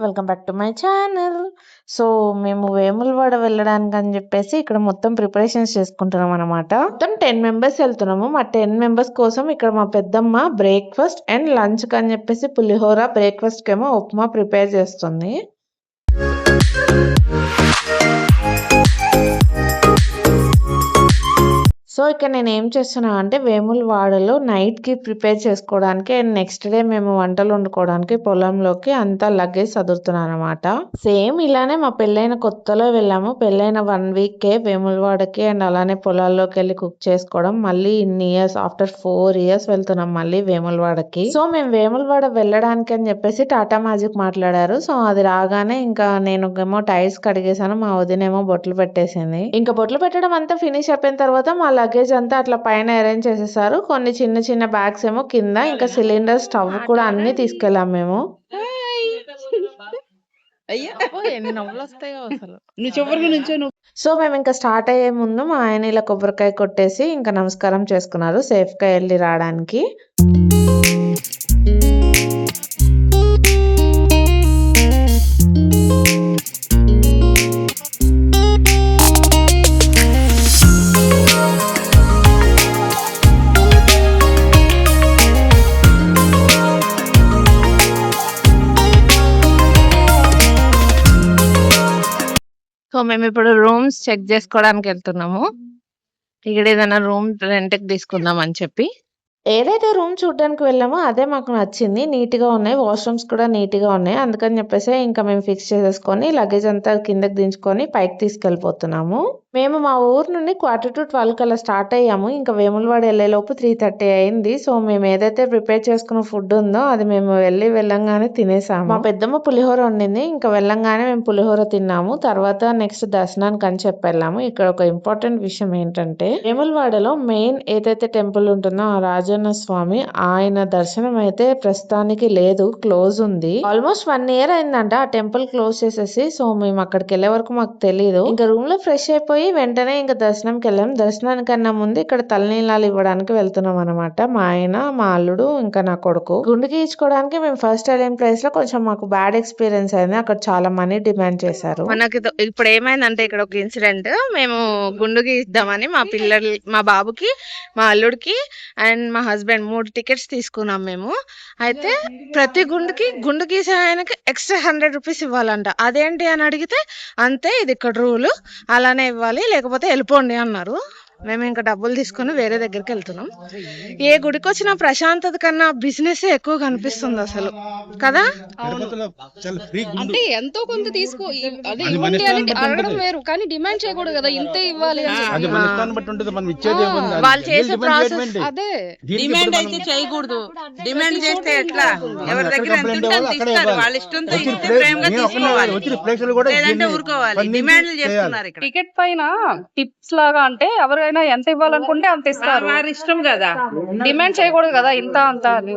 Welcome back to my channel. So మేము వేములవాడ వెళ్ళడానికని చెప్పేసి ఇక్కడ మొత్తం ప్రిపరేషన్స్ చేసుకుంటున్నాం అనమాట. మొత్తం 10 మెంబర్స్ వెళ్తున్నాము. మా 10 మెంబర్స్ కోసం ఇక్కడ మా పెద్దమ్మ బ్రేక్ఫాస్ట్ అండ్ లంచ్ అని చెప్పేసి పులిహోర, బ్రేక్ఫాస్ట్ కేమో ఉప్మా ప్రిపేర్ చేస్తుంది. సో ఇక్కడ నేను ఏం చేస్తున్నా అంటే వేములవాడలో నైట్కి ప్రిపేర్ చేసుకోవడానికి అండ్ నెక్స్ట్ డే మేము వంటలు వండుకోవడానికి పొలంలోకి అంతా లగేజ్ చదువుతున్నాను అనమాట. సేమ్ ఇలానే మా పెళ్ళైన కొత్తలో వెళ్ళాము. పెళ్ళైన 1 వీకే వేములవాడకి అండ్ అలానే పొలాల్లోకి వెళ్ళి కుక్ చేసుకోవడం. మళ్ళీ ఇన్ని ఇయర్స్ ఆఫ్టర్ 4 ఇయర్స్ వెళ్తున్నాం మళ్ళీ వేములవాడకి. సో మేము వేములవాడ వెళ్ళడానికి అని చెప్పేసి టాటా మ్యాజిక్ మాట్లాడారు. సో అది రాగానే ఇంకా నేను ఏమో టైర్స్ కడిగేసాను, మా వదినేమో బొట్లు పెట్టేసింది. ఇంకా బొట్లు పెట్టడం అంతా ఫినిష్ అయిపోయిన తర్వాత మా లగేజ్ అంతా అట్లా పైన అరేంజ్ చేసేసారు. కొన్ని చిన్న చిన్న బ్యాగ్స్ ఏమో కింద, ఇంకా సిలిండర్, స్టవ్ కూడా అన్ని తీసుకెళ్ళాం మేము. సో మేము ఇంకా స్టార్ట్ అయ్యే ముందు మా ఆయన ఇలా కొబ్బరికాయ కొట్టేసి ఇంకా నమస్కారం చేసుకున్నారు సేఫ్ గా వెళ్ళి రావడానికి. సో మేము ఇప్పుడు రూమ్స్ చెక్ చేసుకోవడానికి వెళ్తున్నాము. ఇక్కడ ఏదైనా రూమ్ రెంట్కి తీసుకుందాం అని చెప్పి ఏదైతే రూమ్ చూడడానికి వెళ్ళామో అదే మాకు నచ్చింది. నీట్ గా ఉన్నాయి, వాష్రూమ్స్ కూడా నీట్ గా ఉన్నాయి. అందుకని చెప్పేసి ఇంకా మేము ఫిక్స్ చేసేసుకొని లగేజ్ అంతా కిందకి దించుకొని పైకి తీసుకెళ్ళిపోతున్నాము. మేము మా ఊరు నుండి 11:45 కల్లా స్టార్ట్ అయ్యాము. ఇంకా వేములవాడ వెళ్ళేలోపు 3:30 అయింది. సో మేము ఏదైతే ప్రిపేర్ చేసుకున్న ఫుడ్ ఉందో అది మేము వెళ్ళంగానే తినేసాము. మా పెద్దమ్మ పులిహోర వండింది. ఇంకా వెళ్ళంగానే మేము పులిహోర తిన్నాము. తర్వాత నెక్స్ట్ దర్శనానికి అని చెప్పి వెళ్ళాము. ఇక్కడ ఒక ఇంపార్టెంట్ విషయం ఏంటంటే వేములవాడలో మెయిన్ ఏదైతే టెంపుల్ ఉంటుందో ఆ రాజన్న స్వామి, ఆయన దర్శనం అయితే ప్రస్తుతానికి లేదు, క్లోజ్ ఉంది. ఆల్మోస్ట్ 1 ఇయర్ అయిందంట ఆ టెంపుల్ క్లోజ్ చేసేసి. సో మేము అక్కడికి వెళ్ళే వరకు మాకు తెలియదు. ఇంకా రూమ్ లో ఫ్రెష్ అయిపోయి వెంటనే ఇంకా దర్శనంకి వెళ్ళాం. దర్శనానికన్నా ముందు ఇక్కడ తలనీలాలు ఇవ్వడానికి వెళ్తున్నాం అనమాట. మా ఆయన, మా అల్లుడు, ఇంకా నా కొడుకు. గుండు గీయించుకోవడానికి మేము ఫస్ట్ వెళ్ళిన ప్లేస్ లో కొంచెం మాకు బ్యాడ్ ఎక్స్పీరియన్స్ అయింది. అక్కడ చాలా మనీ డిమాండ్ చేశారు. మనకి ఇప్పుడు ఏమైందంటే ఇక్కడ ఒక ఇన్సిడెంట్. మేము గుండు గీయిద్దామని మా బాబుకి, మా అల్లుడికి అండ్ మా హస్బెండ్ 3 టికెట్స్ తీసుకున్నాం మేము. అయితే ప్రతి గుండు గీసే ఆయనకి ఎక్స్ట్రా 100 రూపీస్ ఇవ్వాలంట. అదేంటి అని అడిగితే అంతే, ఇది ఇక్కడ రూల్, అలానే ఇవ్వాలి లేకపోతే వెళ్ళిపోండి అన్నారు. మేము ఇంకా డబ్బులు తీసుకుని వేరే దగ్గరికి వెళ్తున్నాం. ఏ గుడికి వచ్చినా ప్రశాంతత కన్నా బిజినెస్ ఎక్కువ కనిపిస్తుంది అసలు కదా. అంటే ఎంతో కొంత తీసుకో, అదే ఇవ్వండి అని అడగడం వేరు, కానీ డిమాండ్ చేయకూడదు కదా, ఇంతే ఇవ్వాలి వాళ్ళు చేసే ప్రాసెస్. అదే డిమాండ్ అయితే చేయకూడదు. డిమాండ్ చేస్తే ఎట్లా? ఎవరి దగ్గర ఎంత ఉంటే అంత ఇస్తారు. వాళ్ళ ఇష్టంతో ఇస్తే ప్రేమగా తీసుకోవాలి, లేదంటే ఊరుకోవాలి. డిమాండ్లు చేస్తున్నారు ఇక్కడ. టికెట్ పైన టిప్స్ లాగా, అంటే ఎవరైనా ఎంత ఇవ్వాలనుకుంటే అంత ఇస్తారు. వారి ఇష్టం కదా, డిమాండ్ చేయకూడదు కదా ఇంత అంత అని.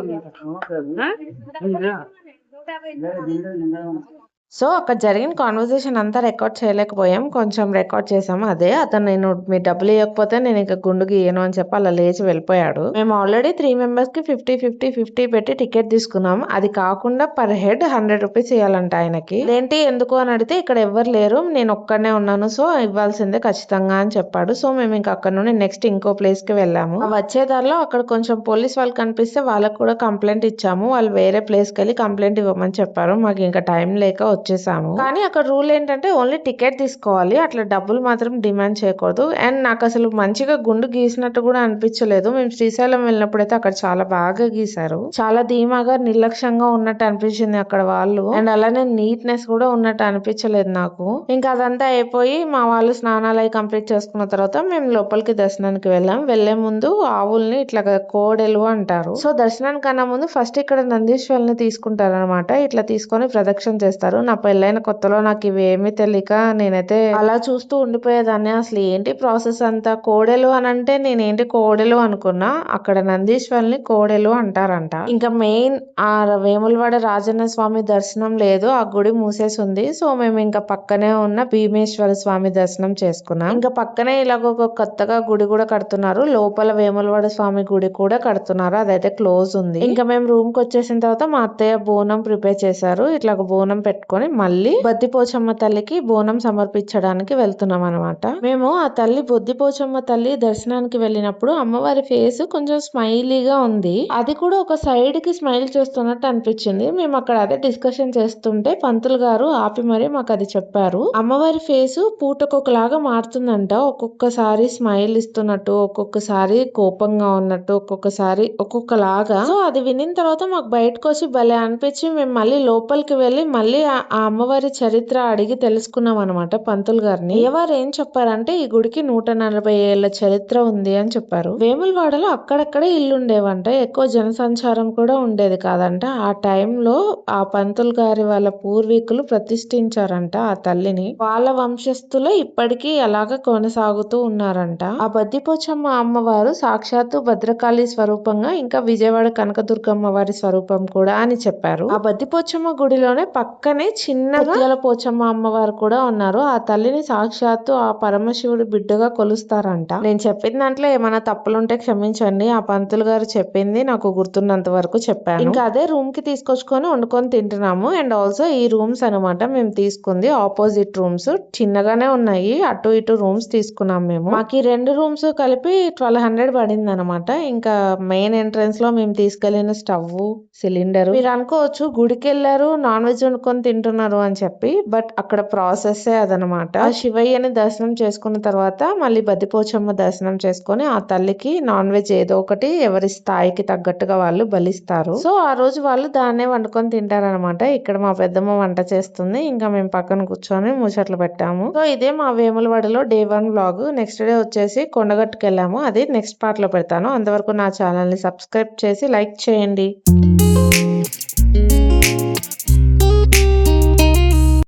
సో అక్కడ జరిగిన కాన్వర్సేషన్ అంతా రికార్డ్ చేయలేకపోయాం, కొంచెం రికార్డ్ చేసాము. అదే అతను నేను మీరు డబ్బులు ఇవ్వకపోతే నేను ఇంకా గుండు గీయను అని చెప్పి అలా లేచి వెళ్ళిపోయాడు. మేము ఆల్రెడీ 3 మెంబర్స్ కి 50 పెట్టి టికెట్ తీసుకున్నాం. అది కాకుండా పర్ హెడ్ 100 రూపీస్ ఇవ్వాలంట ఆయనకి. ఏంటి ఎందుకు అని అడిగితే ఇక్కడ ఎవ్వరు లేరు, నేను ఒక్కడనే ఉన్నాను, సో ఇవ్వాల్సిందే ఖచ్చితంగా అని చెప్పాడు. సో మేము ఇంకా అక్కడ నుండి నెక్స్ట్ ఇంకో ప్లేస్ కి వెళ్ళాము. వచ్చే దారిలో అక్కడ కొంచెం పోలీస్ వాళ్ళు కనిపిస్తే వాళ్ళకు కూడా కంప్లైంట్ ఇచ్చాము. వాళ్ళు వేరే ప్లేస్ కి వెళ్ళి కంప్లైంట్ ఇవ్వమని చెప్పారు. మాకు ఇంకా టైం లేక వచ్చేసాము. కానీ అక్కడ రూల్ ఏంటంటే ఓన్లీ టికెట్ తీసుకోవాలి, అట్లా డబ్బులు మాత్రం డిమాండ్ చేయకూడదు. అండ్ నాకు అసలు మంచిగా గుండు గీసినట్టు కూడా అనిపించలేదు. మేము శ్రీశైలం వెళ్ళినప్పుడైతే అక్కడ చాలా బాగా గీశారు. చాలా ధీమాగా నిర్లక్ష్యంగా ఉన్నట్టు అనిపించింది అక్కడ వాళ్ళు. అండ్ అలానే నీట్నెస్ కూడా ఉన్నట్టు అనిపించలేదు నాకు. ఇంకా అదంతా అయిపోయి మా వాళ్ళు స్నానాలు అయి కంప్లీట్ చేసుకున్న తర్వాత మేము లోపలికి దర్శనానికి వెళ్ళాం. వెళ్లే ముందు ఆవుల్ని ఇట్లా కోడెలు అంటారు. సో దర్శనానికన్నా ముందు ఫస్ట్ ఇక్కడ నందీశ్వరుని తీసుకుంటారు అనమాట. ఇట్లా తీసుకొని ప్రదక్షిణ చేస్తారు. నా పెళ్ళైన కొత్తలో నాకు ఇవేమీ తెలియక నేనైతే అలా చూస్తూ ఉండిపోయేదాన్ని. అసలు ఏంటి ప్రాసెస్ అంతా? కోడెలు అని అంటే నేనేంటి కోడెలు అనుకున్నా. అక్కడ నందీశ్వరుని కోడెలు అంటారంట. ఇంకా మెయిన్ ఆ వేములవాడ రాజన్న స్వామి దర్శనం లేదు, ఆ గుడి మూసేసి ఉంది. సో మేము ఇంకా పక్కనే ఉన్న భీమేశ్వర స్వామి దర్శనం చేసుకున్నాం. ఇంకా పక్కనే ఇలాగ ఒక కొత్తగా గుడి కూడా కడుతున్నారు, లోపల వేములవాడ స్వామి గుడి కూడా కడుతున్నారు, అదైతే క్లోజ్ ఉంది. ఇంకా మేము రూమ్ కి వచ్చేసిన తర్వాత మా అత్తయ్య బోనం ప్రిపేర్ చేశారు. ఇట్లా ఒక బోనం పెట్టుకొని మళ్ళీ బద్దిపోచమ్మ తల్లికి బోనం సమర్పించడానికి వెళ్తున్నాం అనమాట. మేము ఆ తల్లి బొద్దిపోచమ్మ తల్లి దర్శనానికి వెళ్ళినప్పుడు అమ్మవారి ఫేస్ కొంచెం స్మైలీగా ఉంది, అది కూడా ఒక సైడ్ కి స్మైల్ చేస్తున్నట్టు అనిపించింది. మేము అక్కడ అదే డిస్కషన్ చేస్తుంటే పంతులు గారు ఆపి మరి మాకు అది చెప్పారు. అమ్మవారి ఫేస్ పూటకొకలాగా మారుతుందంట, ఒక్కొక్కసారి స్మైల్ ఇస్తున్నట్టు, ఒక్కొక్కసారి కోపంగా ఉన్నట్టు, ఒక్కొక్కసారి ఒక్కొక్కలాగా. సో అది వినిన తర్వాత మాకు బయటకు వచ్చి భలే అనిపించి మేము మళ్ళీ లోపలికి వెళ్ళి మళ్ళీ ఆ అమ్మవారి చరిత్ర అడిగి తెలుసుకున్నాం అనమాట పంతులు గారిని. అయ్యవారు ఏం చెప్పారంటే ఈ గుడికి 140 ఏళ్ల చరిత్ర ఉంది అని చెప్పారు. వేములవాడలో అక్కడక్కడే ఇల్లు ఉండేవంట, ఎక్కువ జనసంచారం కూడా ఉండేది కాదంట. ఆ టైంలో ఆ పంతులు గారి వాళ్ళ పూర్వీకులు ప్రతిష్ఠించారంట ఆ తల్లిని. వాళ్ళ వంశస్థులు ఇప్పటికీ అలాగా కొనసాగుతూ ఉన్నారంట. ఆ బద్దిపోచమ్మ అమ్మవారు సాక్షాత్తు భద్రకాళి స్వరూపంగా ఇంకా విజయవాడ కనకదుర్గమ్మ వారి స్వరూపం కూడా అని చెప్పారు. ఆ బద్దిపోచమ్మ గుడిలోనే పక్కనే చిన్నగా పోచమ్మ అమ్మవారు కూడా ఉన్నారు. ఆ తల్లిని సాక్షాత్తు ఆ పరమశివుడి బిడ్డగా కొలుస్తారంట. నేను చెప్పిన దాంట్లో ఏమైనా తప్పులుంటే క్షమించండి, ఆ పంతులు గారు చెప్పింది నాకు గుర్తున్నంత వరకు చెప్పాను. ఇంకా అదే రూమ్ కి తీసుకొచ్చుకొని వండుకొని తింటున్నాము. అండ్ ఆల్సో ఈ రూమ్స్ అనమాట మేము తీసుకుంది ఆపోజిట్ రూమ్స్, చిన్నగానే ఉన్నాయి, అటు ఇటు రూమ్స్ తీసుకున్నాం మేము. మాకు ఈ 2 రూమ్స్ కలిపి 1200 పడింది అనమాట. ఇంకా మెయిన్ ఎంట్రన్స్ లో మేము తీసుకెళ్లిన స్టవ్, సిలిండర్, మీరు అనుకోవచ్చు గుడికి వెళ్ళారు నాన్ వెజ్ వండుకొని తింటున్నారు అని చెప్పి, బట్ అక్కడ ప్రాసెస్ అదనమాట. శివయ్యని దర్శనం చేసుకున్న తర్వాత మళ్ళీ బద్దిపోచమ్మ దర్శనం చేసుకొని ఆ తల్లికి నాన్ వెజ్ ఏదో ఒకటి ఎవరి స్థాయికి తగ్గట్టుగా వాళ్ళు బలిస్తారు. సో ఆ రోజు వాళ్ళు దాన్నే వండుకొని తింటారనమాట. ఇక్కడ మా పెద్దమ్మ వంట చేస్తుంది, ఇంకా మేము పక్కన కూర్చొని ముచ్చట్లు పెట్టాము. సో ఇదే మా వేములవాడలో డే 1 వ్లాగ్. నెక్స్ట్ డే వచ్చేసి కొండగట్టుకు వెళ్ళాము, అది నెక్స్ట్ పార్ట్ లో పెడతాను. అంతవరకు నా ఛానల్ ని సబ్స్క్రైబ్ చేసి లైక్ చేయండి.